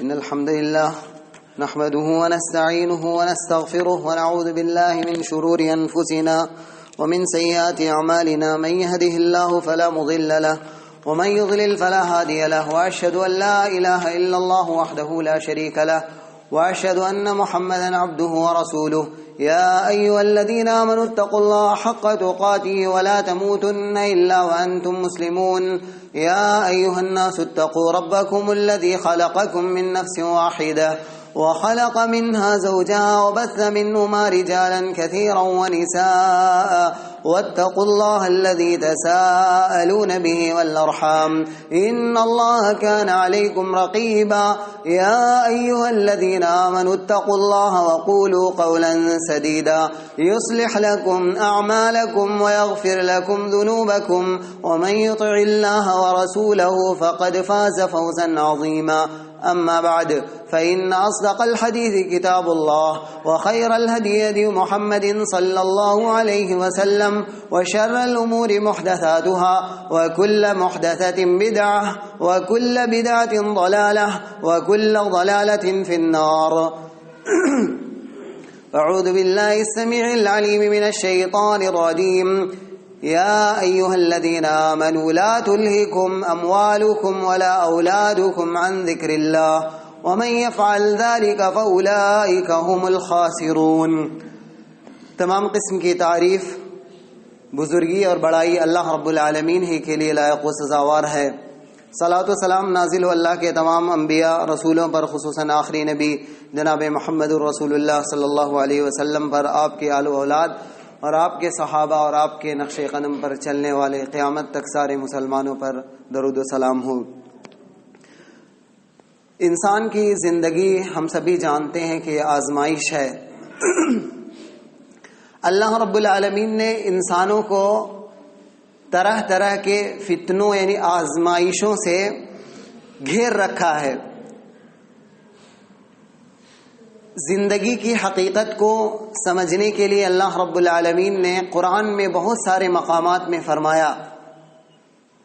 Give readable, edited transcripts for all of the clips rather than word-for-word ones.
إن الحمد لله نحمده ونستعينه ونستغفره ونعوذ بالله من شرور أنفسنا ومن سيئات أعمالنا. من يهده الله فلا مضل له ومن يضلل فلا هادي له. وأشهد أن لا إله إلا الله وحده لا شريك له وأشهد أن محمدا عبده ورسوله. يا أيها الذين آمنوا اتقوا الله حق تقاته ولا تموتن إلا وأنتم مسلمون. يا أيها الناس اتقوا ربكم الذي خلقكم من نفس واحدة وخلق منها زوجها وبث منهما رجالا كثيرا ونساء واتقوا الله الذي تساءلون به والأرحام إن الله كان عليكم رقيبا. يا أيها الذين آمنوا اتقوا الله وقولوا قولا سديدا يصلح لكم أعمالكم ويغفر لكم ذنوبكم ومن يطع الله ورسوله فقد فاز فوزا عظيما. أما بعد فإن أصدق الحديث كتاب الله وخير الهدي هدي محمد صلى الله عليه وسلم وشر الأمور محدثاتها وكل محدثة بدعة وكل بدعة ضلالة وكل ضلالة في النار. أعوذ بالله السميع العليم من الشيطان الرجيم. يا أيها الذين آمنوا لا تلهكم أموالكم ولا أولادكم عن ذكر الله ومن يفعل ذلك فأولئك هم الخاسرون. تمام قسم کی تعریف، بزرگی اور بڑائی اللہ رب العالمین ہی کے لیے لائق و سزاوار ہے. صلاۃ و سلام نازل ہو اللہ کے تمام انبیاء رسولوں پر، خصوصاً آخری نبی جناب محمد الرسول اللہ صلی اللہ علیہ وسلم پر، آپ کے آل و اولاد اور آپ کے صحابہ اور آپ کے نقش قدم پر چلنے والے قیامت تک سارے مسلمانوں پر درود و سلام ہو. انسان کی زندگی ہم سبھی جانتے ہیں کہ آزمائش ہے. اللہ رب العالمین نے انسانوں کو طرح طرح کے فتنوں یعنی آزمائشوں سے گھیر رکھا ہے. زندگی کی حقیقت کو سمجھنے کے لیے اللہ رب العالمین نے قرآن میں بہت سارے مقامات میں فرمایا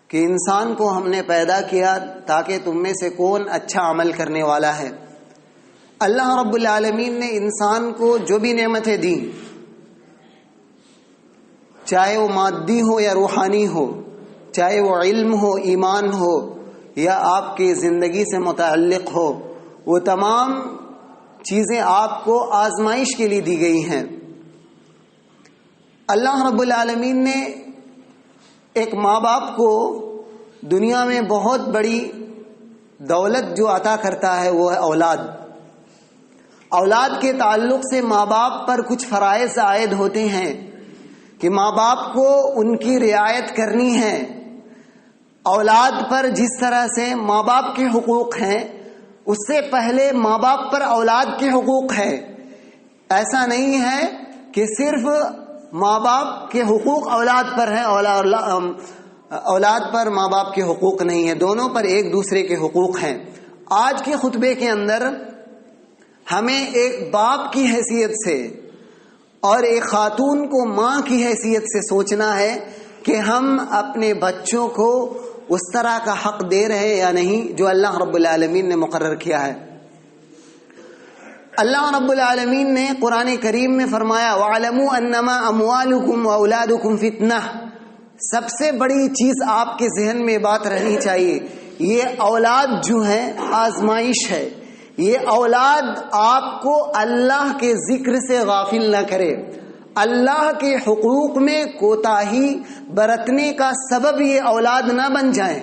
کہ انسان کو ہم نے پیدا کیا تاکہ تم میں سے کون اچھا عمل کرنے والا ہے. اللہ رب العالمین نے انسان کو جو بھی نعمتیں دیں، چاہے وہ مادی ہو یا روحانی ہو، چاہے وہ علم ہو، ایمان ہو، یا آپ کی زندگی سے متعلق ہو، وہ تمام چیزیں آپ کو آزمائش کے لیے دی گئی ہیں. اللہ رب العالمین نے ایک ماں باپ کو دنیا میں بہت بڑی دولت جو عطا کرتا ہے وہ ہے اولاد. اولاد کے تعلق سے ماں باپ پر کچھ فرائض عائد ہوتے ہیں کہ ماں باپ کو ان کی رعایت کرنی ہے. اولاد پر جس طرح سے ماں باپ کے حقوق ہیں، اس سے پہلے ماں باپ پر اولاد کے حقوق ہے. ایسا نہیں ہے کہ صرف ماں باپ کے حقوق اولاد پر ہیں، اولاد پر ماں باپ کے حقوق نہیں ہیں. دونوں پر ایک دوسرے کے حقوق ہیں. آج کے خطبے کے اندر ہمیں ایک باپ کی حیثیت سے اور ایک خاتون کو ماں کی حیثیت سے سوچنا ہے کہ ہم اپنے بچوں کو اس طرح کا حق دے رہے یا نہیں جو اللہ رب العالمین نے مقرر کیا ہے. اللہ رب العالمین نے قرآن کریم میں فرمایا وَاعْلَمُوا أَنَّمَا أَمْوَالُكُمْ وَأَوْلَادُكُمْ فِتْنَةٌ. سب سے بڑی چیز آپ کے ذہن میں بات رہنی چاہیے، یہ اولاد جو ہے آزمائش ہے. یہ اولاد آپ کو اللہ کے ذکر سے غافل نہ کرے، اللہ کے حقوق میں کوتاہی برتنے کا سبب یہ اولاد نہ بن جائیں،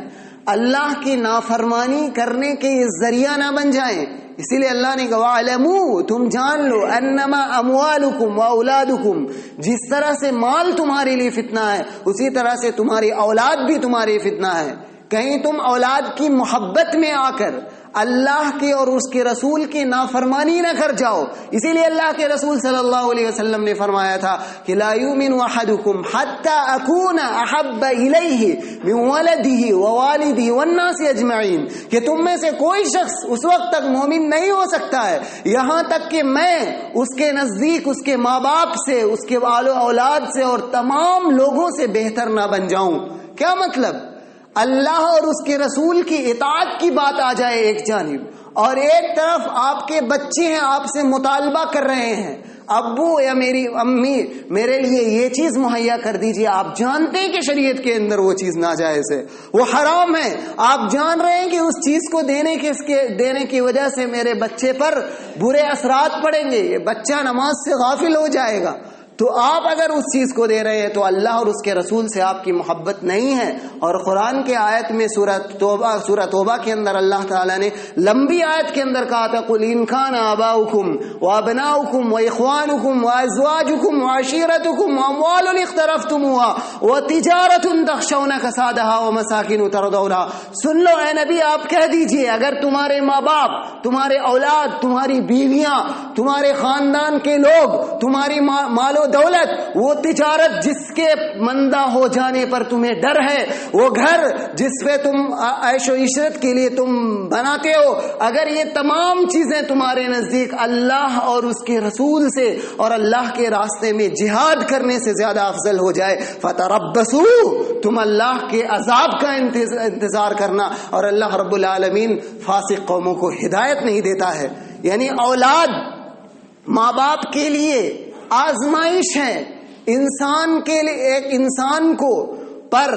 اللہ کی نافرمانی کرنے کے یہ ذریعہ نہ بن جائیں. اسی لیے اللہ نے کہا وَاعْلَمُوا، تم جان لو، انما اموالکم واولادکم، جس طرح سے مال تمہارے لیے فتنہ ہے اسی طرح سے تمہاری اولاد بھی تمہارے فتنہ ہے. کہیں تم اولاد کی محبت میں آ کر اللہ کے اور اس کے رسول کی نافرمانی نہ کر جاؤ. اسی لیے اللہ کے رسول صلی اللہ علیہ وسلم نے فرمایا تھا کہ لا یؤمن احدکم حتی اکون احب الیہ من ولدہ ووالدہ والناس اجمعین، کہ تم میں سے کوئی شخص اس وقت تک مومن نہیں ہو سکتا ہے یہاں تک کہ میں اس کے نزدیک اس کے ماں باپ سے، اس کے آل و اولاد سے اور تمام لوگوں سے بہتر نہ بن جاؤں. کیا مطلب؟ اللہ اور اس کے رسول کی اطاعت کی بات آ جائے ایک جانب، اور ایک طرف آپ کے بچے ہیں آپ سے مطالبہ کر رہے ہیں ابو یا میری امی میرے لیے یہ چیز مہیا کر دیجئے، آپ جانتے ہیں کہ شریعت کے اندر وہ چیز ناجائز ہے، وہ حرام ہے، آپ جان رہے ہیں کہ اس چیز کو دینے کی وجہ سے میرے بچے پر برے اثرات پڑیں گے، یہ بچہ نماز سے غافل ہو جائے گا، تو آپ اگر اس چیز کو دے رہے ہیں تو اللہ اور اس کے رسول سے آپ کی محبت نہیں ہے۔ اور قرآن کے آیت میں سورہ توبہ کے اندر اللہ تعالیٰ نے لمبی آیت کے اندر کہا تھا قُلْ إِنْ كَانَ آبَاؤُكُمْ وَأَبْنَاؤُكُمْ وَإِخْوَانُكُمْ وَأَزْوَاجُكُمْ وَعَشِيرَتُكُمْ وَأَمْوَالٌ اقْتَرَفْتُمُوهَا وَتِجَارَةٌ تَخْشَوْنَ كَسَادَهَا وَمَسَاكِنُ تَرْضَوْنَهَا۔ سن لو اے نبی، آپ کہہ دیجئے اگر تمہارے ماں باپ، تمہارے اولاد، تمہاری بیویاں، تمہارے خاندان کے لوگ، تمہاری مال و دولت، وہ تجارت جس کے مندہ ہو جانے پر تمہیں ڈر ہے، وہ گھر جس پہ تم عیش و عشرت کے لیے تم بناتے ہو، اگر یہ تمام چیزیں تمہارے نزدیک اللہ اور اس کے رسول سے اور اللہ کے راستے میں جہاد کرنے سے زیادہ افضل ہو جائے، فتربصوا، تم اللہ کے عذاب کا انتظار کرنا۔ اور اللہ رب العالمین فاسق قوموں کو ہدایت نہیں دیتا ہے۔ یعنی اولاد ماں باپ کے لیے آزمائش ہے، انسان کے لیے، ایک انسان کو پر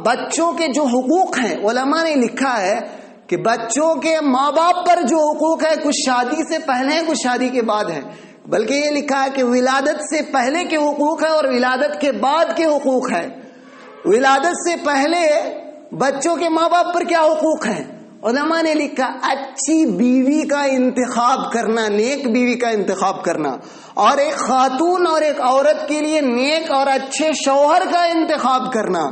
بچوں کے جو حقوق ہیں، علماء نے لکھا ہے کہ بچوں کے ماں باپ پر جو حقوق ہے کچھ شادی سے پہلے ہیں، کچھ شادی کے بعد ہیں، بلکہ یہ لکھا ہے کہ ولادت سے پہلے کے حقوق ہے اور ولادت کے بعد کے حقوق ہے۔ ولادت سے پہلے بچوں کے ماں باپ پر کیا حقوق ہیں؟ علماء نے لکھا اچھی بیوی کا انتخاب کرنا، نیک بیوی کا انتخاب کرنا، اور ایک خاتون اور ایک عورت کے لیے نیک اور اچھے شوہر کا انتخاب کرنا۔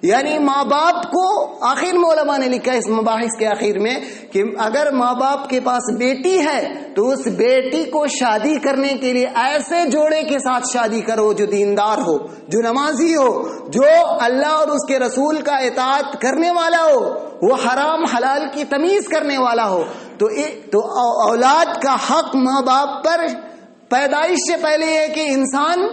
یعنی ماں باپ کو، آخر میں علماء نے لکھا اس مباحث کے آخر میں کہ اگر ماں باپ کے پاس بیٹی ہے تو اس بیٹی کو شادی کرنے کے لیے ایسے جوڑے کے ساتھ شادی کرو جو دیندار ہو، جو نمازی ہو، جو اللہ اور اس کے رسول کا اطاعت کرنے والا ہو، وہ حرام حلال کی تمیز کرنے والا ہو۔ تو اولاد کا حق ماں باپ پر پیدائش سے پہلے ہے کہ انسان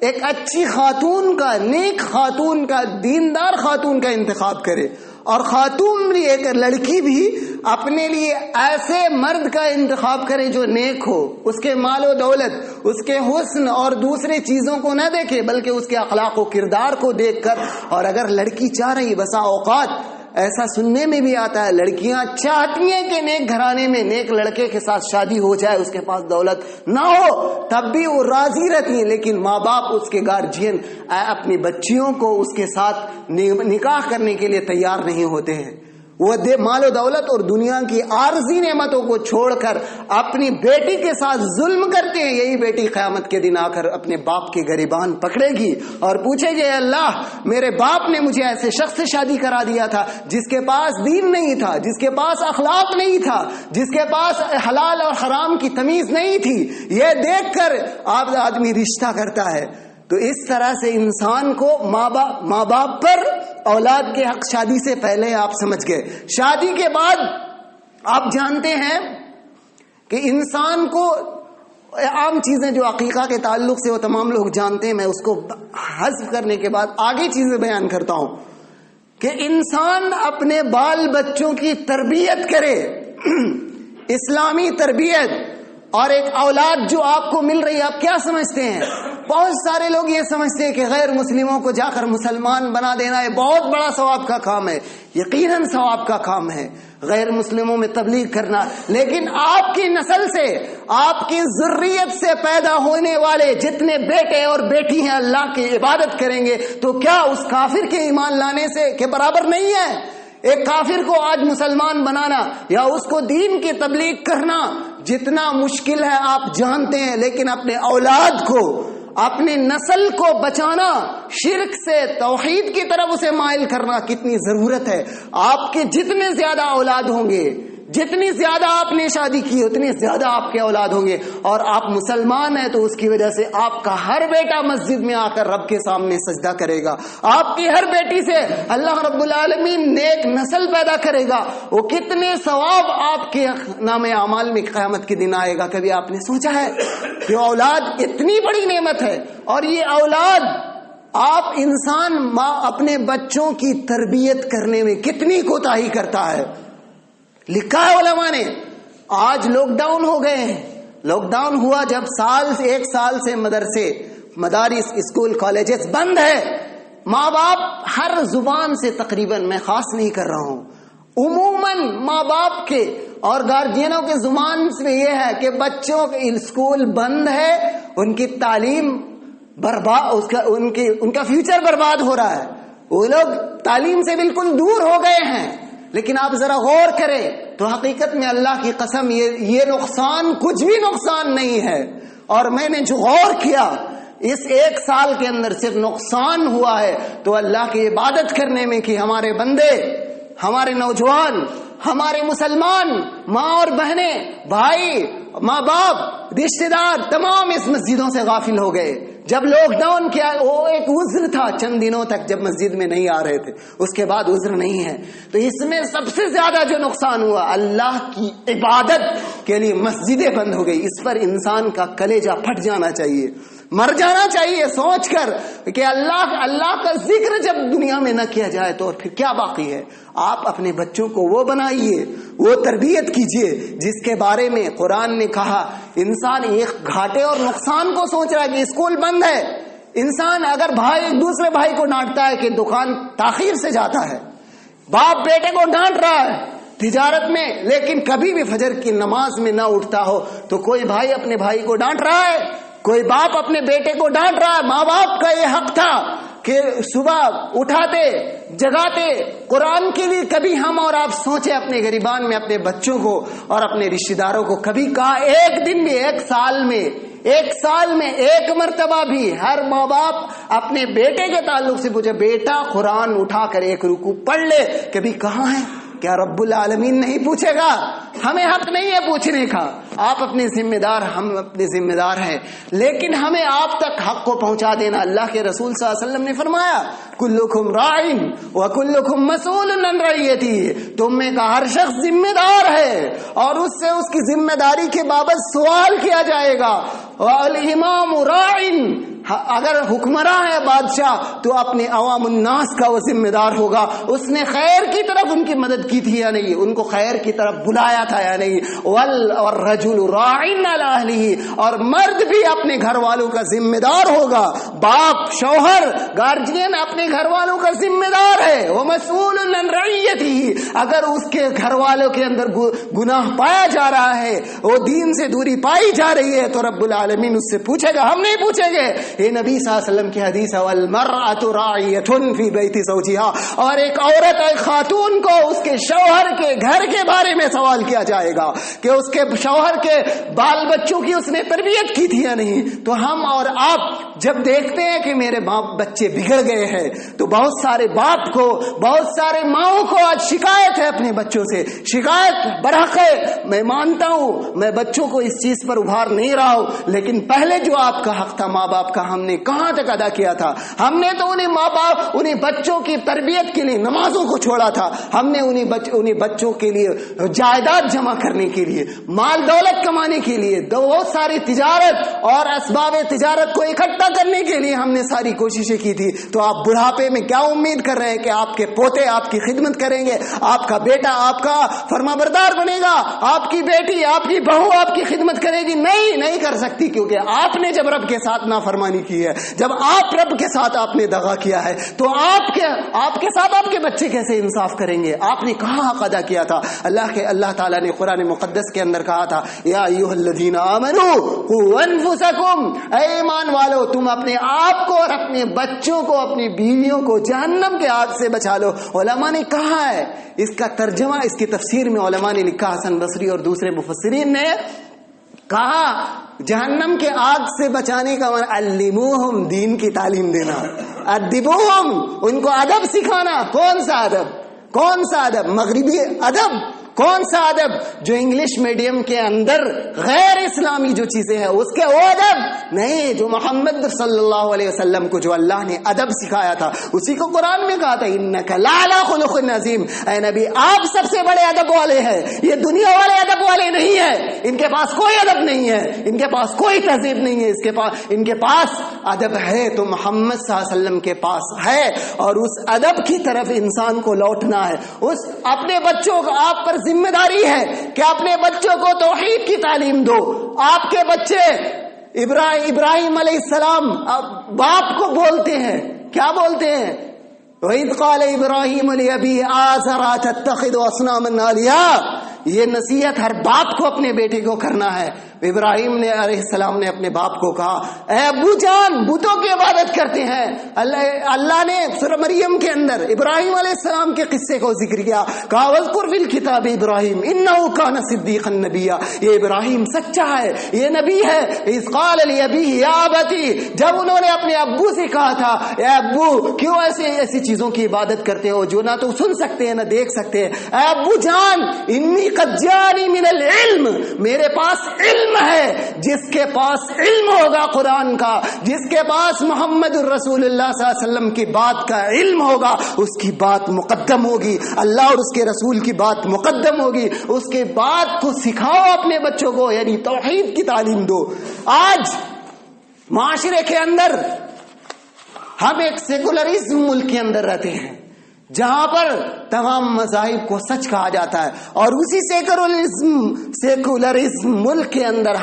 ایک اچھی خاتون کا، نیک خاتون کا، دیندار خاتون کا انتخاب کرے، اور خاتون بھی، ایک لڑکی بھی اپنے لیے ایسے مرد کا انتخاب کرے جو نیک ہو، اس کے مال و دولت، اس کے حسن اور دوسرے چیزوں کو نہ دیکھے بلکہ اس کے اخلاق و کردار کو دیکھ کر۔ اور اگر لڑکی چاہ رہی، بسا اوقات ایسا سننے میں بھی آتا ہے، لڑکیاں چاہتی ہیں کہ نیک گھرانے میں نیک لڑکے کے ساتھ شادی ہو جائے، اس کے پاس دولت نہ ہو تب بھی وہ راضی رہتی ہیں، لیکن ماں باپ، اس کے گارجین اپنی بچیوں کو اس کے ساتھ نکاح کرنے کے لیے تیار نہیں ہوتے ہیں۔ وہ مال و دولت اور دنیا کی عارضی نعمتوں کو چھوڑ کر اپنی بیٹی کے ساتھ ظلم کرتے ہیں۔ یہی بیٹی قیامت کے دن آ کر اپنے باپ کے گریبان پکڑے گی اور پوچھے گی، اللہ میرے باپ نے مجھے ایسے شخص سے شادی کرا دیا تھا جس کے پاس دین نہیں تھا، جس کے پاس اخلاق نہیں تھا، جس کے پاس حلال اور حرام کی تمیز نہیں تھی۔ یہ دیکھ کر آدمی رشتہ کرتا ہے۔ تو اس طرح سے انسان کو ماں باپ پر اولاد کے حق شادی سے پہلے آپ سمجھ گئے۔ شادی کے بعد آپ جانتے ہیں کہ انسان کو عام چیزیں جو عقیقہ کے تعلق سے وہ تمام لوگ جانتے ہیں، میں اس کو حذف کرنے کے بعد آگے چیزیں بیان کرتا ہوں کہ انسان اپنے بال بچوں کی تربیت کرے، اسلامی تربیت۔ اور ایک اولاد جو آپ کو مل رہی ہے، آپ کیا سمجھتے ہیں؟ بہت سارے لوگ یہ سمجھتے ہیں کہ غیر مسلموں کو جا کر مسلمان بنا دینا یہ بہت بڑا ثواب کا کام ہے۔ یقیناً ثواب کا کام ہے غیر مسلموں میں تبلیغ کرنا، لیکن آپ کی نسل سے، آپ کی ذریت سے پیدا ہونے والے جتنے بیٹے اور بیٹی ہیں اللہ کی عبادت کریں گے تو کیا اس کافر کے ایمان لانے سے کے برابر نہیں ہے؟ ایک کافر کو آج مسلمان بنانا یا اس کو دین کی تبلیغ کرنا جتنا مشکل ہے آپ جانتے ہیں، لیکن اپنے اولاد کو، اپنی نسل کو بچانا، شرک سے توحید کی طرف اسے مائل کرنا کتنی ضرورت ہے۔ آپ کے جتنے زیادہ اولاد ہوں گے، جتنی زیادہ آپ نے شادی کی اتنی زیادہ آپ کے اولاد ہوں گے، اور آپ مسلمان ہیں تو اس کی وجہ سے آپ کا ہر بیٹا مسجد میں آ کر رب کے سامنے سجدہ کرے گا، آپ کی ہر بیٹی سے اللہ رب العالمین نیک نسل پیدا کرے گا۔ وہ کتنے ثواب آپ کے نام اعمال میں قیامت کے دن آئے گا۔ کبھی آپ نے سوچا ہے کہ اولاد اتنی بڑی نعمت ہے، اور یہ اولاد آپ انسان اپنے بچوں کی تربیت کرنے میں کتنی کوتاہی کرتا ہے۔ لکھا ہے علماء نے. آج لاک ڈاؤن ہو گئے ہیں. لاک ڈاؤن ہوا جب ایک سال سے مدرسے، مدارس، اسکول، کالجز بند ہے. ماں باپ ہر زبان سے تقریباً، میں خاص نہیں کر رہا ہوں، عموماً ماں باپ کے اور گارجینوں کے زبان سے یہ ہے کہ بچوں کے اسکول بند ہے، ان کی تعلیم برباد، ان کا فیوچر برباد ہو رہا ہے، وہ لوگ تعلیم سے بالکل دور ہو گئے ہیں. لیکن آپ ذرا غور کریں تو حقیقت میں اللہ کی قسم یہ نقصان کچھ بھی نقصان نہیں ہے. اور میں نے جو غور کیا اس ایک سال کے اندر صرف نقصان ہوا ہے تو اللہ کی عبادت کرنے میں کہ ہمارے بندے، ہمارے نوجوان، ہمارے مسلمان ماں اور بہنیں، بھائی، ماں باپ، رشتے دار تمام اس مسجدوں سے غافل ہو گئے. جب لاک ڈاؤن کیا، وہ ایک عذر تھا چند دنوں تک جب مسجد میں نہیں آ رہے تھے، اس کے بعد عذر نہیں ہے. تو اس میں سب سے زیادہ جو نقصان ہوا، اللہ کی عبادت کے لیے مسجدیں بند ہو گئی. اس پر انسان کا کلیجہ پھٹ جانا چاہیے، مر جانا چاہیے سوچ کر کہ اللہ کا ذکر جب دنیا میں نہ کیا جائے تو پھر کیا باقی ہے. آپ اپنے بچوں کو وہ بنائیے، وہ تربیت کیجئے جس کے بارے میں قرآن نے کہا. انسان ایک گھاٹے اور نقصان کو سوچ رہا ہے کہ اسکول بند ہے. انسان اگر بھائی ایک دوسرے بھائی کو ڈانٹتا ہے کہ دکان تاخیر سے جاتا ہے، باپ بیٹے کو ڈانٹ رہا ہے تجارت میں، لیکن کبھی بھی فجر کی نماز میں نہ اٹھتا ہو تو کوئی بھائی اپنے بھائی کو ڈانٹ رہا ہے، کوئی باپ اپنے بیٹے کو ڈانٹ رہا ہے. ماں باپ کا یہ حق تھا کہ صبح اٹھاتے، جگاتے قرآن کے لیے. کبھی ہم اور آپ سوچے اپنے گریبان میں اپنے بچوں کو اور اپنے رشتہ داروں کو کبھی کہا ایک دن بھی، ایک سال میں ایک مرتبہ بھی ہر ماں باپ اپنے بیٹے کے تعلق سے پوچھے، بیٹا قرآن اٹھا کر ایک رکوع پڑھ لے. کبھی کہاں ہے؟ کیا رب العالمین نہیں پوچھے گا؟ ہمیں حق نہیں ہے پوچھنے کا. آپ اپنے ذمہ دار، ہم اپنے ذمہ دار ہیں، لیکن ہمیں آپ تک حق کو پہنچا دینا. اللہ کے رسول صلی اللہ علیہ وسلم نے فرمایا کلکم راعٍ وکلکم مسئول عن رعیتہ. تم میں کا ہر شخص ذمہ دار ہے اور اس سے اس کی ذمہ داری کے بابت سوال کیا جائے گا. والامام راعٍ، اگر حکمراں ہے بادشاہ تو اپنے عوام الناس کا وہ ذمہ دار ہوگا. اس نے خیر کی طرف ان کی مدد کی تھی یا نہیں، ان کو خیر کی طرف بلایا تھا یا نہیں. والرجل راع علی اہلہ، اور مرد بھی اپنے گھر والوں کا ذمہ دار ہوگا. باپ، شوہر، گارجین اپنے گھر والوں کا ذمہ دار ہے. ومسئول عن رعیتہ، اگر اس کے گھر والوں کے اندر گناہ پایا جا رہا ہے، وہ دین سے دوری پائی جا رہی ہے تو رب العالمین اس سے پوچھے گا، ہم نہیں پوچھیں گے. یہ نبی صلی اللہ علیہ وسلم کی حدیث ہے والمرأة راعیة فی بیت زوجها، اور ایک عورت، ایک خاتون کو اس کے شوہر کے گھر کے بارے میں سوال کیا جائے گا کہ اس کے شوہر کے بال بچوں کی اس نے تربیت کی تھی یا نہیں. تو ہم اور آپ جب دیکھتے ہیں کہ میرے باپ بچے بگڑ گئے ہیں تو بہت سارے باپ کو، بہت سارے ماؤں کو آج شکایت ہے اپنے بچوں سے. شکایت برحق ہے، میں مانتا ہوں، میں بچوں کو اس چیز پر ابھار نہیں رہا ہوں، لیکن پہلے جو آپ کا حق تھا ماں باپ کا، ہم نے کہاں تک ادا کیا تھا؟ ہم نے تو انہیں بچوں کی تربیت کے لیے نمازوں کو چھوڑا تھا. ہم نے انہیں بچوں کے لیے جائیداد جمع کرنے کے لیے، مال دولت کمانے کے لیے، بہت ساری تجارت اور اسباب تجارت کو اکٹھا کرنے کے لیے ہم نے ساری کوششیں کی تھی. تو آپ بڑھاپے میں کیا امید کر رہے ہیں کہ آپ کے پوتے آپ کی خدمت کریں گے، آپ کا بیٹا آپ کا فرما بردار بنے گا، آپ کی بیٹی، آپ کی بہو آپ کی خدمت کرے گی؟ نہیں کر سکتی، کیونکہ آپ نے جب رب کے ساتھ نافرمانی کی ہے، جب آپ رب کے ساتھ آپ نے دغا کیا ہے تو آپ کے ساتھ آپ کے بچے کیسے انصاف کریں گے؟ آپ نے کہاں حق ادا کیا تھا؟ اللہ تعالیٰ نے قرآن مقدس کے اندر کہا تھا یا ایھا الذین آمنوا قوا انفسکم، اے ایمان والو تم اپنے آپ کو اور اپنے بچوں کو، اپنی بیویوں کو جہنم کے آگ سے بچا لو. علماء نے کہا ہے، اس کا ترجمہ، اس کی تفسیر میں علماء نے لکھا، حسن بصری اور دوسرے مفسرین نے کہا جہنم کے آگ سے بچانے کا معنی علموہم، دین کی تعلیم دینا، ادبوہم، ان کو ادب سکھانا. کون سا ادب؟ مغربی ادب. کون سا ادب؟ جو انگلش میڈیم کے اندر غیر اسلامی جو چیزیں ہیں اس کے وہ ادب نہیں، جو محمد صلی اللہ علیہ وسلم کو جو اللہ نے ادب سکھایا تھا اسی کو قرآن میں کہا تھا انک لعلی خلق عظیم. اے نبی آپ سب سے بڑے ادب والے ہیں، یہ دنیا والے ادب والے نہیں ہیں، ان کے پاس کوئی ادب نہیں ہے، ان کے پاس کوئی تہذیب نہیں ہے، ان کے پاس ادب ہے تو محمد صلی اللہ علیہ وسلم کے پاس ہے. اور اس ادب کی طرف انسان کو لوٹنا ہے. اس اپنے بچوں کو آپ پر ذمہ داری ہے کہ اپنے بچوں کو توحید کی تعلیم دو. آپ کے بچے ابراہیم علیہ السلام باپ کو بولتے ہیں, کیا بولتے ہیں؟ وَإِذْ قَالَ إِبْرَاهِيمُ لِأَبِيهِ آزَرَ تَتَّخِذُ أَصْنَامًا آلِهَةً. یہ نصیحت ہر باپ کو اپنے بیٹے کو کرنا ہے. ابراہیم نے علیہ السلام نے اپنے باپ کو کہا, اے ابو جان بتوں کی عبادت کرتے ہیں. اللہ نے سورہ مریم کے اندر ابراہیم علیہ السلام کے قصے کو ذکر کیا, کہا وَاذْكُرْ فِي الْكِتَابِ إِبْرَاهِيمَ إِنَّهُ كَانَ صِدِّيقًا نَبِيًّا. یہ ابراہیم سچا ہے, یہ نبی ہے. اِذْ قَالَ لِأَبِيهِ يَا أَبَتِ, جب انہوں نے اپنے ابو سے کہا تھا, اے ابو کیوں ایسی چیزوں کی عبادت کرتے ہو جو نہ تو سن سکتے ہیں نہ دیکھ سکتے ہیں. اے ابو جان انی قد جانی من العلم, میرے پاس علم ہے. جس کے پاس علم ہوگا قرآن کا, جس کے پاس محمد الرسول اللہ صلی اللہ علیہ وسلم کی بات کا علم ہوگا, اس کی بات مقدم ہوگی. اللہ اور اس کے رسول کی بات مقدم ہوگی. اس کے بات کو سکھاؤ اپنے بچوں کو, یعنی توحید کی تعلیم دو. آج معاشرے کے اندر ہم ایک سیکولرزم ملک کے اندر رہتے ہیں جہاں پر تمام مذاہب کو سچ کہا جاتا ہے, اور اسی سیکولرزم ملک کے اندر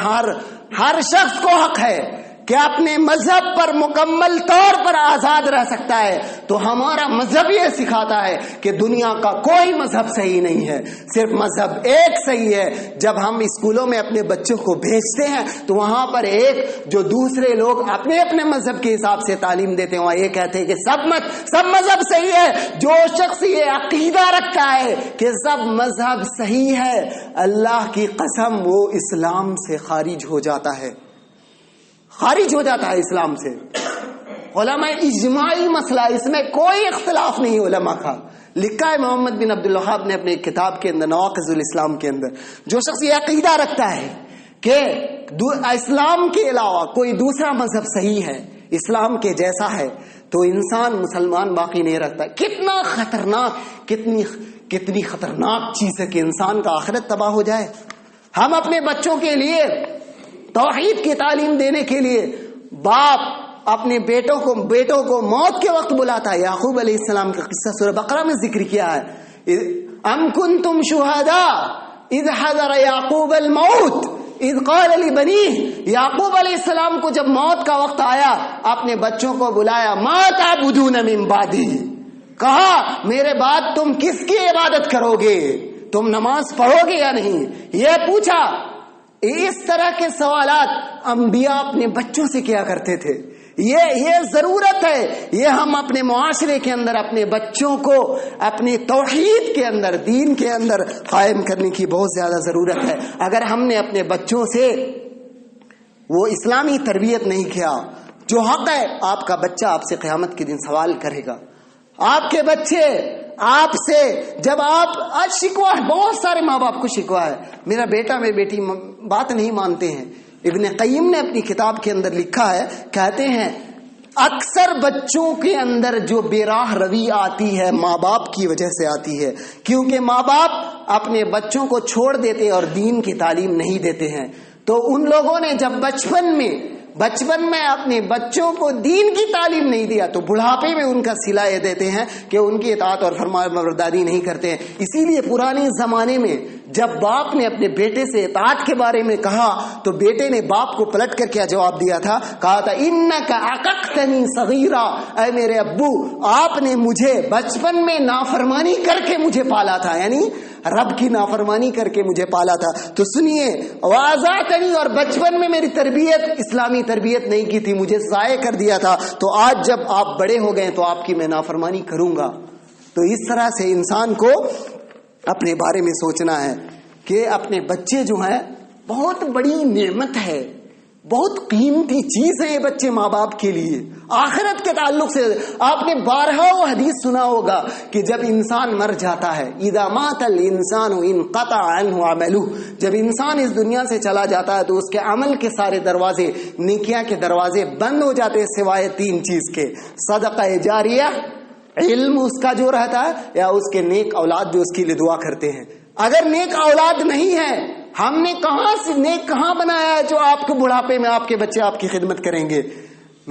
ہر شخص کو حق ہے کہ اپنے مذہب پر مکمل طور پر آزاد رہ سکتا ہے. تو ہمارا مذہب یہ سکھاتا ہے کہ دنیا کا کوئی مذہب صحیح نہیں ہے, صرف مذہب ایک صحیح ہے. جب ہم اسکولوں میں اپنے بچوں کو بھیجتے ہیں تو وہاں پر ایک جو دوسرے لوگ اپنے اپنے مذہب کے حساب سے تعلیم دیتے ہیں, وہاں یہ کہتے ہیں کہ سب مذہب صحیح ہے. جو شخص یہ عقیدہ رکھتا ہے کہ سب مذہب صحیح ہے, اللہ کی قسم وہ اسلام سے خارج ہو جاتا ہے اسلام سے. علماء اجماعی مسئلہ, اس میں کوئی اختلاف نہیں علماء کا. لکھا ہے محمد بن عبد الوہاب نے اپنے کتاب کے اندر نواقض الاسلام کے اندر, جو شخص یہ عقیدہ رکھتا ہے کہ اسلام کے علاوہ کوئی دوسرا مذہب صحیح ہے, اسلام کے جیسا ہے, تو انسان مسلمان باقی نہیں رکھتا. کتنی خطرناک چیز ہے کہ انسان کا آخرت تباہ ہو جائے. ہم اپنے بچوں کے لیے توحید کی تعلیم دینے کے لیے باپ اپنے بیٹوں کو موت کے وقت بلاتا ہے. یعقوب علیہ السلام کا قصہ سورہ بقرہ میں ذکر کیا ہے. ام کنتم شہداء اذ حضر یعقوب الموت اذ قال لبنیہ, یعقوب علیہ السلام کو جب موت کا وقت آیا اپنے بچوں کو بلایا, ما تعبدون من بعدی, کہا میرے بعد تم کس کی عبادت کرو گے, تم نماز پڑھو گے یا نہیں, یہ پوچھا. اس طرح کے سوالات انبیاء اپنے بچوں سے کیا کرتے تھے. یہ ضرورت ہے, یہ ہم اپنے معاشرے کے اندر اپنے بچوں کو اپنی توحید کے اندر, دین کے اندر قائم کرنے کی بہت زیادہ ضرورت ہے. اگر ہم نے اپنے بچوں سے وہ اسلامی تربیت نہیں کیا جو حق ہے, آپ کا بچہ آپ سے قیامت کے دن سوال کرے گا. آپ کے بچے آپ سے جب آپ آج شکوا ہے, بہت سارے ماں باپ کو شکوا ہے, میرا بیٹا میری بیٹی بات نہیں مانتے ہیں. ابن قیم نے اپنی کتاب کے اندر لکھا ہے, کہتے ہیں اکثر بچوں کے اندر جو بے راہ روی آتی ہے ماں باپ کی وجہ سے آتی ہے, کیونکہ ماں باپ اپنے بچوں کو چھوڑ دیتے اور دین کی تعلیم نہیں دیتے ہیں. تو ان لوگوں نے جب بچپن میں اپنے بچوں کو دین کی تعلیم نہیں دیا تو بڑھاپے میں ان کا صلہ یہ دیتے ہیں کہ ان کی اطاعت اور فرمانبرداری نہیں کرتے ہیں. اسی لیے پرانے زمانے میں جب باپ نے اپنے بیٹے سے اطاعت کے بارے میں کہا تو بیٹے نے باپ کو پلٹ کر کیا جواب دیا تھا, کہا تھا انک عققتنی صغیرا, اے میرے ابو آپ نے مجھے بچپن میں نافرمانی کر کے مجھے پالا تھا, یعنی رب کی نافرمانی کر کے مجھے پالا تھا. تو سنیے, وَأَذَعْتَنِي, اور بچپن میں میری تربیت اسلامی تربیت نہیں کی تھی, مجھے ضائع کر دیا تھا, تو آج جب آپ بڑے ہو گئے تو آپ کی میں نافرمانی کروں گا. تو اس طرح سے انسان کو اپنے بارے میں سوچنا ہے کہ اپنے بچے جو ہیں بہت بڑی نعمت ہے, بہت قیمتی چیز ہے یہ بچے ماں باپ کے لیے. آخرت کے تعلق سے آپ نے بارہا حدیث سنا ہوگا کہ جب انسان مر جاتا ہے, اذا مات الانسان انقطع عنہ عملہ, جب انسان اس دنیا سے چلا جاتا ہے تو اس کے عمل کے سارے دروازے, نیکیاں کے دروازے بند ہو جاتے ہیں سوائے 3 چیز کے, صدقہ جاریہ, علم اس کا جو رہتا ہے, یا اس کے نیک اولاد جو اس کے لیے دعا کرتے ہیں. اگر نیک اولاد نہیں ہے, ہم نے کہاں سے نیک کہاں بنایا ہے جو آپ کے بڑھاپے میں آپ کے بچے آپ کی خدمت کریں گے.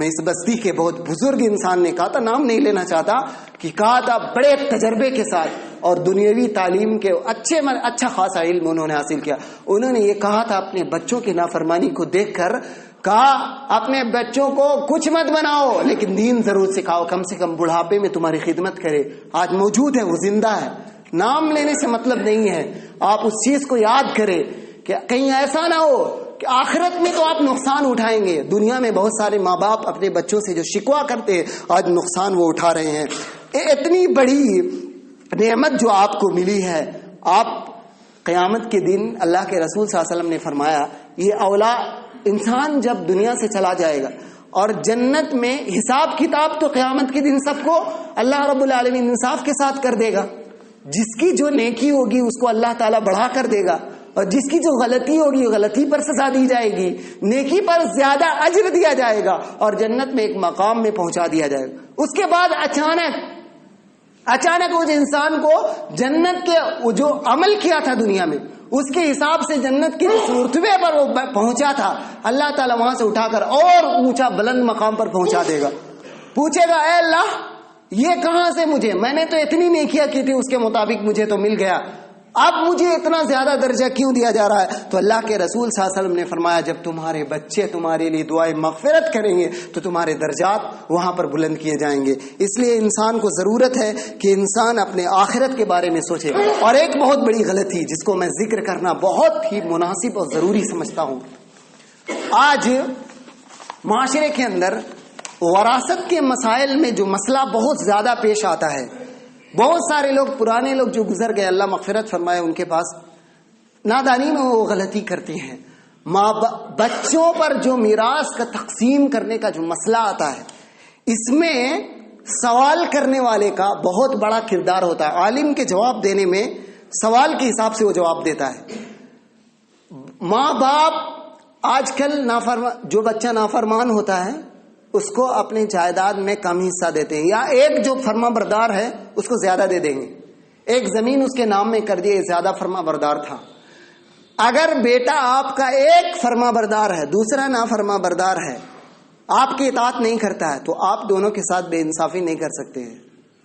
میں اس بستی کے بہت بزرگ انسان نے کہا تھا, نام نہیں لینا چاہتا, کہ کہا تھا بڑے تجربے کے ساتھ اور دنیاوی تعلیم کے اچھا خاصا علم انہوں نے حاصل کیا. انہوں نے یہ کہا تھا اپنے بچوں کی نافرمانی کو دیکھ کر, کہا اپنے بچوں کو کچھ مت بناؤ لیکن دین ضرور سکھاؤ, کم سے کم بڑھاپے میں تمہاری خدمت کرے. آج موجود ہے, وہ زندہ ہے. نام لینے سے مطلب نہیں ہے, آپ اس چیز کو یاد کریں کہ کہیں ایسا نہ ہو کہ آخرت میں تو آپ نقصان اٹھائیں گے. دنیا میں بہت سارے ماں باپ اپنے بچوں سے جو شکوا کرتے ہیں, آج نقصان وہ اٹھا رہے ہیں. اتنی بڑی نعمت جو آپ کو ملی ہے, آپ قیامت کے دن اللہ کے رسول صلی اللہ علیہ وسلم نے فرمایا, یہ اولاد انسان جب دنیا سے چلا جائے گا اور جنت میں حساب کتاب تو قیامت کے دن سب کو اللہ رب العالمین انصاف کے ساتھ کر دے گا. جس کی جو نیکی ہوگی اس کو اللہ تعالیٰ بڑھا کر دے گا, اور جس کی جو غلطی ہوگی غلطی پر سزا دی جائے گی, نیکی پر زیادہ اجر دیا جائے گا اور جنت میں ایک مقام میں پہنچا دیا جائے گا. اس کے بعد اچانک وہ جو انسان کو جنت کے جو عمل کیا تھا دنیا میں اس کے حساب سے جنت کے رتبے پر وہ پہنچا تھا, اللہ تعالیٰ وہاں سے اٹھا کر اور اونچا بلند مقام پر پہنچا دے گا. پوچھے گا, اے اللہ یہ کہاں سے مجھے, میں نے تو اتنی نیکیاں کی تھی اس کے مطابق مجھے تو مل گیا, اب مجھے اتنا زیادہ درجہ کیوں دیا جا رہا ہے؟ تو اللہ کے رسول صلی اللہ علیہ وسلم نے فرمایا, جب تمہارے بچے تمہارے لیے دعائیں مغفرت کریں گے تو تمہارے درجات وہاں پر بلند کیے جائیں گے. اس لیے انسان کو ضرورت ہے کہ انسان اپنے آخرت کے بارے میں سوچے. اور ایک بہت بڑی غلطی جس کو میں ذکر کرنا بہت ہی مناسب اور ضروری سمجھتا ہوں, آج معاشرے کے اندر وراثت کے مسائل میں جو مسئلہ بہت زیادہ پیش آتا ہے, بہت سارے لوگ پرانے لوگ جو گزر گئے اللہ مغفرت فرمائے, ان کے پاس نادانی میں وہ غلطی کرتی ہیں. بچوں پر جو میراث کا تقسیم کرنے کا جو مسئلہ آتا ہے, اس میں سوال کرنے والے کا بہت بڑا کردار ہوتا ہے. عالم کے جواب دینے میں سوال کے حساب سے وہ جواب دیتا ہے. ماں باپ آج کل جو بچہ نافرمان ہوتا ہے اس کو اپنے جائیداد میں کم حصہ دیتے ہیں, یا ایک جو فرما بردار ہے اس کو زیادہ دے دیں گے. ایک زمین اس کے نام میں کر دیے, زیادہ فرما بردار تھا. اگر بیٹا آپ کا ایک فرما بردار ہے, دوسرا نافرما بردار ہے, آپ کی اطاعت نہیں کرتا ہے, تو آپ دونوں کے ساتھ بے انصافی نہیں کر سکتے ہیں.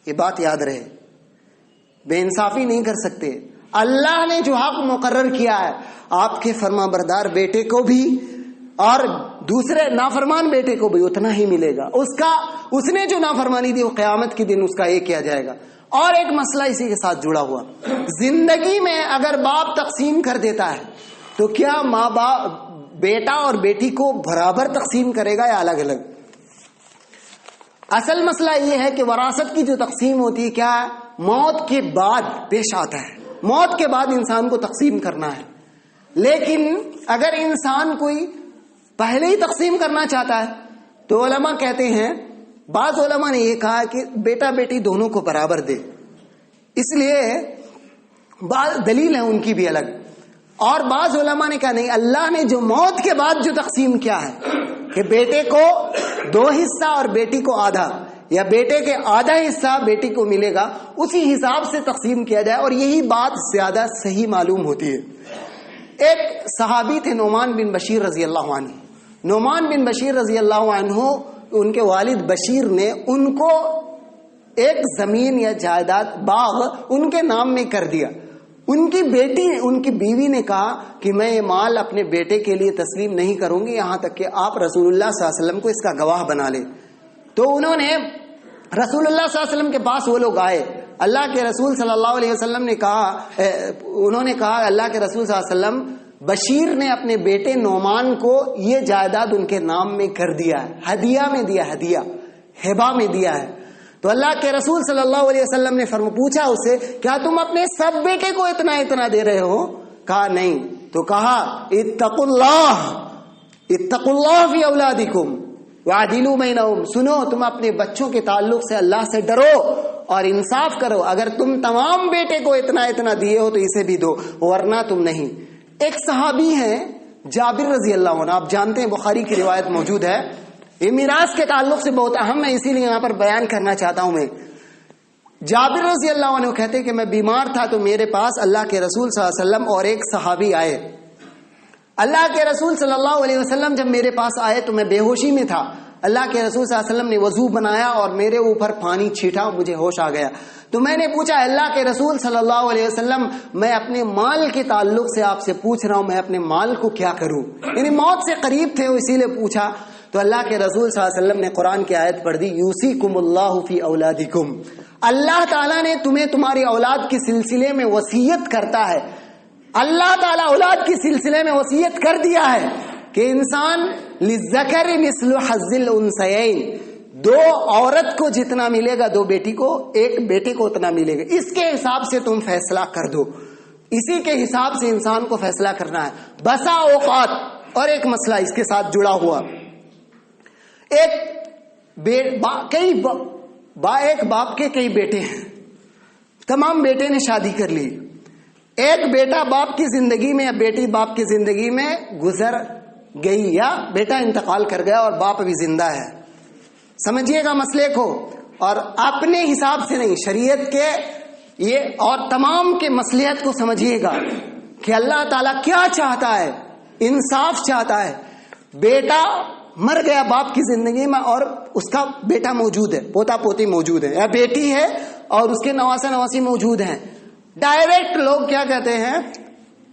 یہ بات یاد رہے, بے انصافی نہیں کر سکتے. اللہ نے جو حق مقرر کیا ہے, آپ کے فرما بردار بیٹے کو بھی اور دوسرے نافرمان بیٹے کو بھی اتنا ہی ملے گا. اس نے جو نافرمانی دی وہ قیامت کے دن اس کا یہ کیا جائے گا. اور ایک مسئلہ اسی کے ساتھ جڑا ہوا, زندگی میں اگر باپ تقسیم کر دیتا ہے تو کیا ماں باپ بیٹا اور بیٹی کو برابر تقسیم کرے گا یا الگ الگ؟ اصل مسئلہ یہ ہے کہ وراثت کی جو تقسیم ہوتی ہے کیا موت کے بعد پیش آتا ہے. موت کے بعد انسان کو تقسیم کرنا ہے. لیکن اگر انسان کوئی پہلے ہی تقسیم کرنا چاہتا ہے تو علماء کہتے ہیں, بعض علماء نے یہ کہا کہ بیٹا بیٹی دونوں کو برابر دے. اس لیے بعض دلیل ہے ان کی بھی الگ. اور بعض علماء نے کہا نہیں, اللہ نے جو موت کے بعد جو تقسیم کیا ہے کہ بیٹے کو 2 حصہ اور بیٹی کو آدھا, یا بیٹے کے آدھا حصہ بیٹی کو ملے گا, اسی حساب سے تقسیم کیا جائے, اور یہی بات زیادہ صحیح معلوم ہوتی ہے. ایک صحابی تھے نعمان بن بشیر رضی اللہ عنہ. نعمان بن بشیر رضی اللہ عنہ, ان کے والد بشیر نے ان کو ایک زمین یا جائیداد باغ ان کے نام میں کر دیا. ان کی بیوی نے کہا کہ میں یہ مال اپنے بیٹے کے لیے تسلیم نہیں کروں گی یہاں تک کہ آپ رسول اللہ صلی اللہ علیہ وسلم کو اس کا گواہ بنا لیں. تو انہوں نے رسول اللہ صلی اللہ علیہ وسلم کے پاس وہ لوگ آئے. اللہ کے رسول صلی اللہ علیہ وسلم نے کہا, انہوں نے کہا اللہ کے رسول صلی اللہ علیہ وسلم, بشیر نے اپنے بیٹے نعمان کو یہ جائیداد ان کے نام میں کر دیا ہے, ہدیہ میں دیا, ہبہ میں دیا ہے. تو اللہ کے رسول صلی اللہ علیہ وسلم نے پوچھا اسے, کیا تم اپنے سب بیٹے کو اتنا دے رہے ہو؟ کہا نہیں. تو کہا اتقوا اللہ فی اولادکم وعدلوا بینہم, سنو تم اپنے بچوں کے تعلق سے اللہ سے ڈرو اور انصاف کرو. اگر تم تمام بیٹے کو اتنا دیے ہو تو اسے بھی دو, ورنہ تم نہیں. ایک صحابی ہیں جابر رضی اللہ عنہ, آپ جانتے ہیں بخاری کی روایت موجود ہے. یہ میراث کے تعلق سے بہت اہم ہے, اسی لیے یہاں پر بیان کرنا چاہتا ہوں میں. جابر رضی اللہ عنہ کہتے کہ میں بیمار تھا تو میرے پاس اللہ کے رسول صلی اللہ علیہ وسلم اور ایک صحابی آئے. اللہ کے رسول صلی اللہ علیہ وسلم جب میرے پاس آئے تو میں بے ہوشی میں تھا. اللہ کے رسول صلی اللہ علیہ وسلم نے وضو بنایا اور میرے اوپر پانی چھینٹا، مجھے ہوش آ گیا. تو میں نے پوچھا اللہ کے رسول صلی اللہ علیہ وسلم میں اپنے مال کے تعلق سے آپ سے پوچھ رہا ہوں، میں اپنے مال کو کیا کروں؟ یعنی موت سے قریب تھے وہ، اسی لیے پوچھا. تو اللہ کے رسول صلی اللہ علیہ وسلم نے قرآن کی آیت پڑھ دی، یوصیکم اللہ فی اولادکم. اللہ تعالیٰ نے تمہیں تمہاری اولاد کے سلسلے میں وصیت کرتا ہے. اللہ تعالیٰ اولاد کے سلسلے میں وصیت کر دیا ہے کہ انسان للذکر مثل حظ الانثیین، دو عورت کو جتنا ملے گا دو بیٹی کو، ایک بیٹے کو اتنا ملے گا. اس کے حساب سے تم فیصلہ کر دو، اسی کے حساب سے انسان کو فیصلہ کرنا ہے. بسا اوقات. اور ایک مسئلہ اس کے ساتھ جڑا ہوا، ایک باپ کے کئی بیٹے ہیں، تمام بیٹے نے شادی کر لی. ایک بیٹا باپ کی زندگی میں یا بیٹی باپ کی زندگی میں گزر گئی، یا بیٹا انتقال کر گیا اور باپ ابھی زندہ ہے. سمجھیے گا مسئلے کو، اور اپنے حساب سے نہیں، شریعت کے یہ اور تمام کے مصلحت کو سمجھیے گا کہ اللہ تعالیٰ کیا چاہتا ہے، انصاف چاہتا ہے. بیٹا مر گیا باپ کی زندگی میں اور اس کا بیٹا موجود ہے، پوتا پوتی موجود ہے، یا بیٹی ہے اور اس کے نواسا نواسی موجود ہیں. ڈائریکٹ لوگ کیا کہتے ہیں،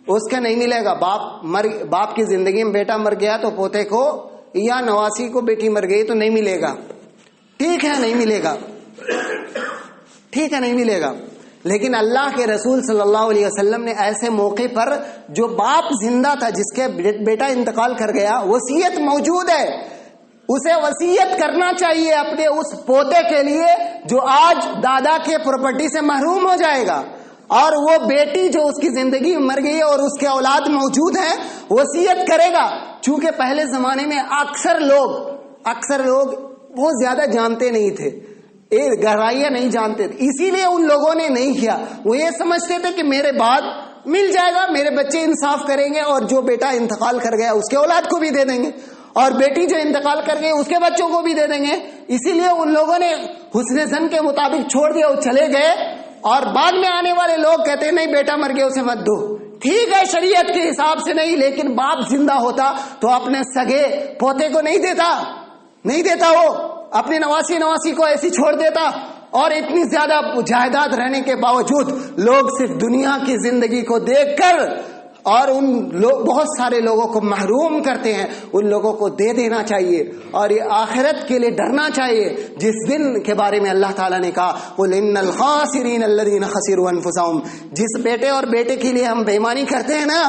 اس کا نہیں ملے گا. باپ کی زندگی میں بیٹا مر گیا تو پوتے کو یا نواسی کو بیٹی مر گئی تو نہیں ملے گا. ٹھیک ہے نہیں ملے گا، ٹھیک ہے نہیں ملے گا. لیکن اللہ کے رسول صلی اللہ علیہ وسلم نے ایسے موقع پر جو باپ زندہ تھا، جس کے بیٹا انتقال کر گیا، وصیت موجود ہے، اسے وصیت کرنا چاہیے اپنے اس پوتے کے لیے جو آج دادا کے پراپرٹی سے محروم ہو جائے گا. اور وہ بیٹی جو اس کی زندگی میں مر گئی ہے اور اس کے اولاد موجود ہیں، وصیت کرے گا. چونکہ پہلے زمانے میں اکثر لوگ بہت زیادہ جانتے نہیں تھے، گہرائیاں نہیں جانتے تھے، اسی لیے ان لوگوں نے نہیں کیا. وہ یہ سمجھتے تھے کہ میرے بعد مل جائے گا، میرے بچے انصاف کریں گے اور جو بیٹا انتقال کر گیا اس کے اولاد کو بھی دے دیں گے، اور بیٹی جو انتقال کر گئی اس کے بچوں کو بھی دے دیں گے. اسی لیے ان لوگوں نے حسن ظن کے مطابق چھوڑ دیا، وہ چلے گئے. اور بعد میں آنے والے لوگ کہتے ہیں نہیں بیٹا مر گیا اسے مت دو. ٹھیک ہے شریعت کے حساب سے نہیں، لیکن باپ زندہ ہوتا تو اپنے سگے پوتے کو نہیں دیتا وہ اپنے نواسی کو ایسی چھوڑ دیتا. اور اتنی زیادہ جائیداد رہنے کے باوجود لوگ صرف دنیا کی زندگی کو دیکھ کر اور بہت سارے لوگوں کو محروم کرتے ہیں. ان لوگوں کو دے دینا چاہیے اور یہ آخرت کے لیے ڈرنا چاہیے، جس دن کے بارے میں اللہ تعالیٰ نے کہا قُلْ إِنَّ الْخَاسِرِينَ الَّذِينَ خَسِرُوا أَنفُسَهُمْ. جس بیٹے اور بیٹے کے لیے ہم بےایمانی کرتے ہیں نا،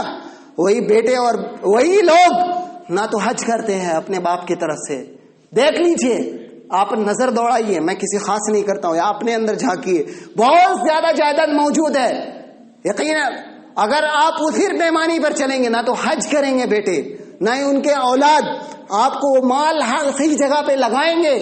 وہی بیٹے اور وہی لوگ نہ تو حج کرتے ہیں اپنے باپ کی طرف سے. دیکھ لیجئے، آپ نظر دوڑائیے، میں کسی خاص نہیں کرتا ہوں، یا اپنے اندر جھانکیے، بہت زیادہ جائیداد موجود ہے. یقیناً اگر آپ پھر بےمانی پر چلیں گے، نہ تو حج کریں گے بیٹے، نہ ہی ان کے اولاد آپ کو مال صحیح جگہ پہ لگائیں گے.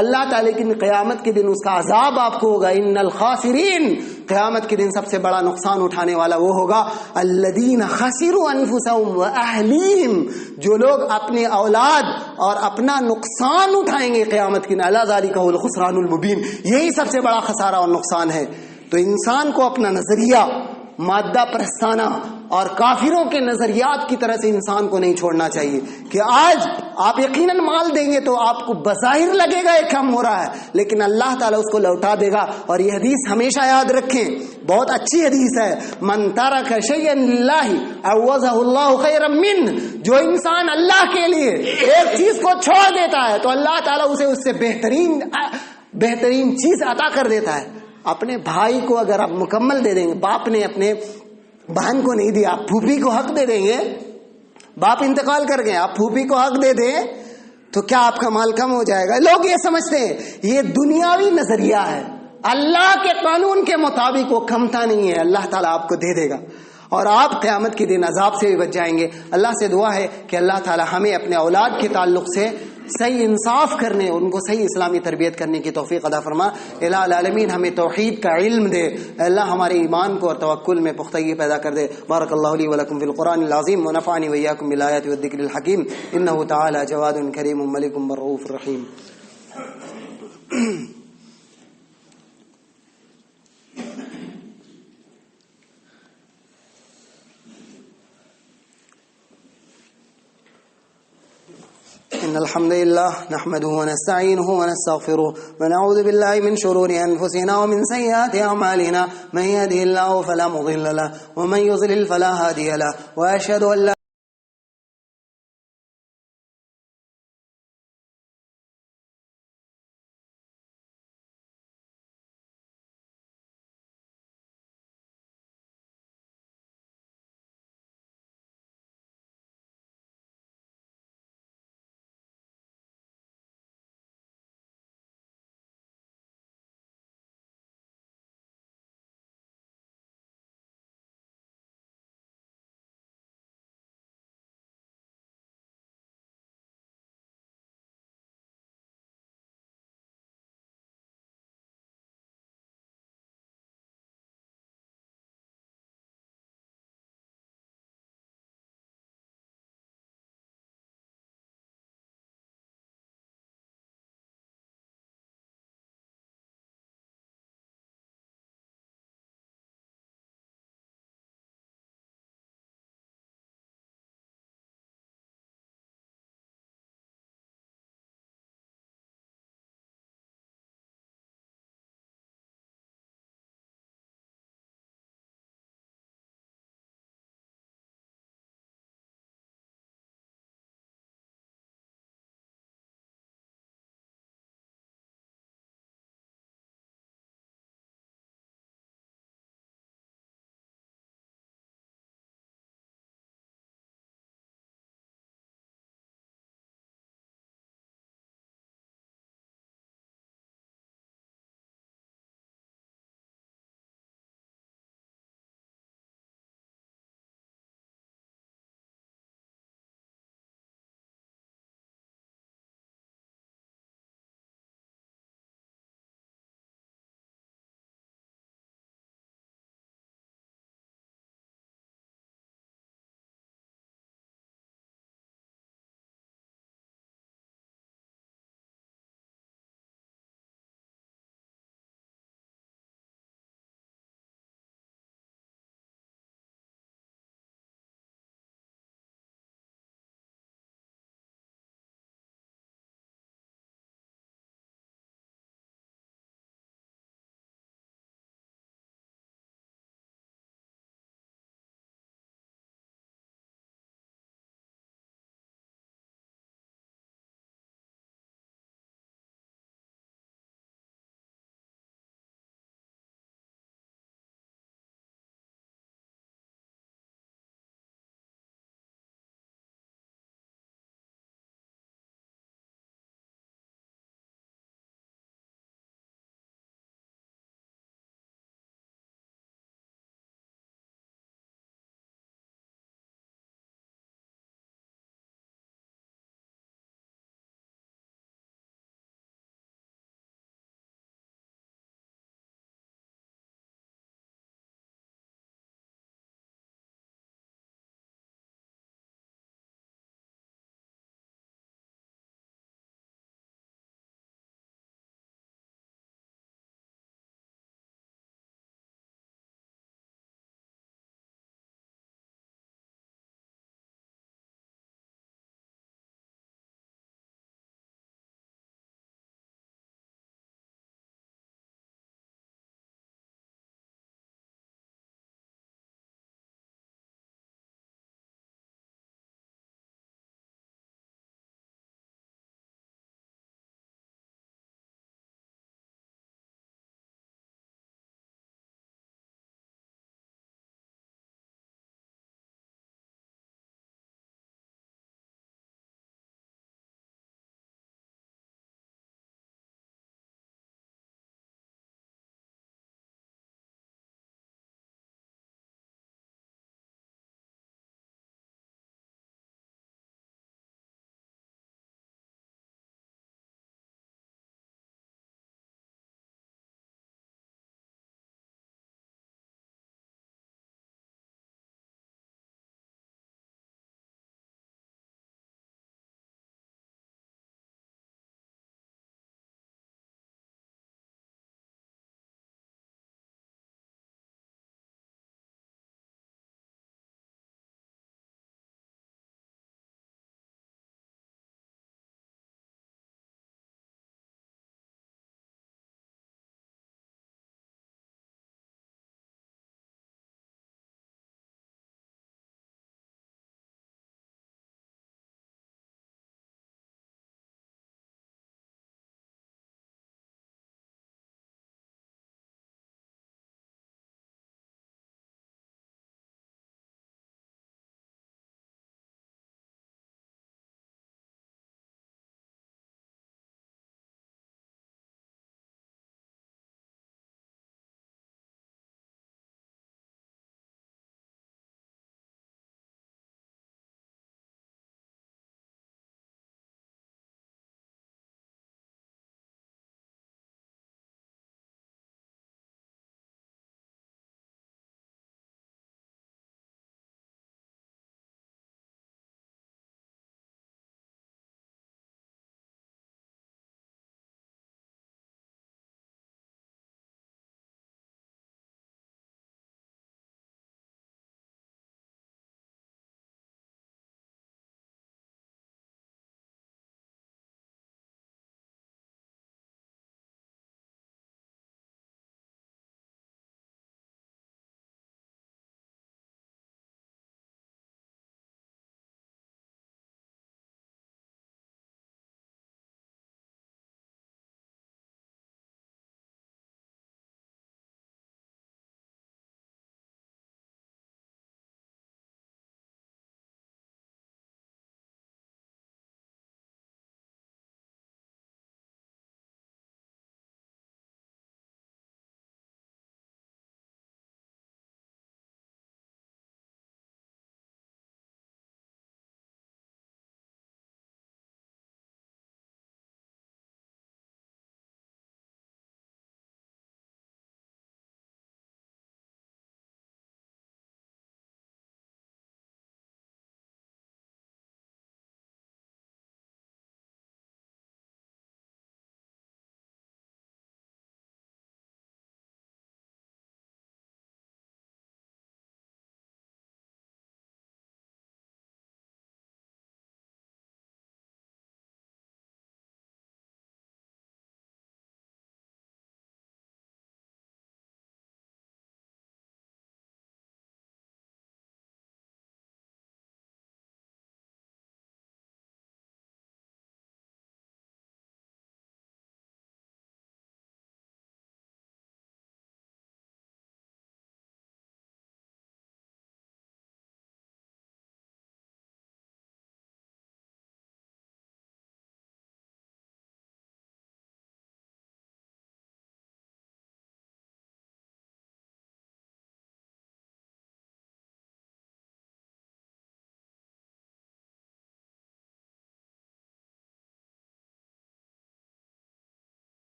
اللہ تعالیٰ کی قیامت کے دن اس کا عذاب آپ کو ہوگا. ان الخاسرین، قیامت کے دن سب سے بڑا نقصان اٹھانے والا وہ ہوگا الذین خسروا انفسهم واہلیہم، جو لوگ اپنے اولاد اور اپنا نقصان اٹھائیں گے قیامت کے دن. الا ذالک هو الخسران المبین، یہی سب سے بڑا خسارہ اور نقصان ہے. تو انسان کو اپنا نظریہ مادہ پرستانہ اور کافروں کے نظریات کی طرح سے انسان کو نہیں چھوڑنا چاہیے کہ آج آپ یقیناً مال دیں گے تو آپ کو بظاہر لگے گا یہ کم ہو رہا ہے، لیکن اللہ تعالیٰ اس کو لوٹا دے گا. اور یہ حدیث ہمیشہ یاد رکھیں، بہت اچھی حدیث ہے، من ترک شیئا للہ عوضہ اللہ خیرا منہ. جو انسان اللہ کے لیے ایک چیز کو چھوڑ دیتا ہے تو اللہ تعالیٰ اسے اس سے بہترین چیز عطا کر دیتا ہے. اپنے بھائی کو اگر آپ مکمل دے دیں گے، باپ نے اپنے بہن کو نہیں دیا، آپ پھوپھی کو حق دے دیں گے. باپ انتقال کر گئے، آپ پھوپھی کو حق دے دیں تو کیا آپ کا مال کم ہو جائے گا؟ لوگ یہ سمجھتے ہیں یہ دنیاوی نظریہ ہے، اللہ کے قانون کے مطابق وہ کمتا نہیں ہے. اللہ تعالیٰ آپ کو دے دے گا اور آپ قیامت کے دن عذاب سے بھی بچ جائیں گے. اللہ سے دعا ہے کہ اللہ تعالیٰ ہمیں اپنے اولاد کے تعلق سے صحیح انصاف کرنے، ان کو صحیح اسلامی تربیت کرنے کی توفیق عطا فرما. الہ العالمین ہمیں توحید کا علم دے، اللہ ہمارے ایمان کو اور توکل میں پختگی پیدا کر دے. بارک اللہ لی ولکم فی القرآن العظیم ونفعنی وإیاکم بالآیات والذکر الحکیم. انہ تعالی جواد کریم ملک رؤوف رحیم. إن الحمد لله نحمده ونستعينه ونستغفره ونعوذ بالله من شرور أنفسنا ومن سيئات أعمالنا من يهده الله فلا مضل له ومن يضلل فلا هادي له وأشهد أن لا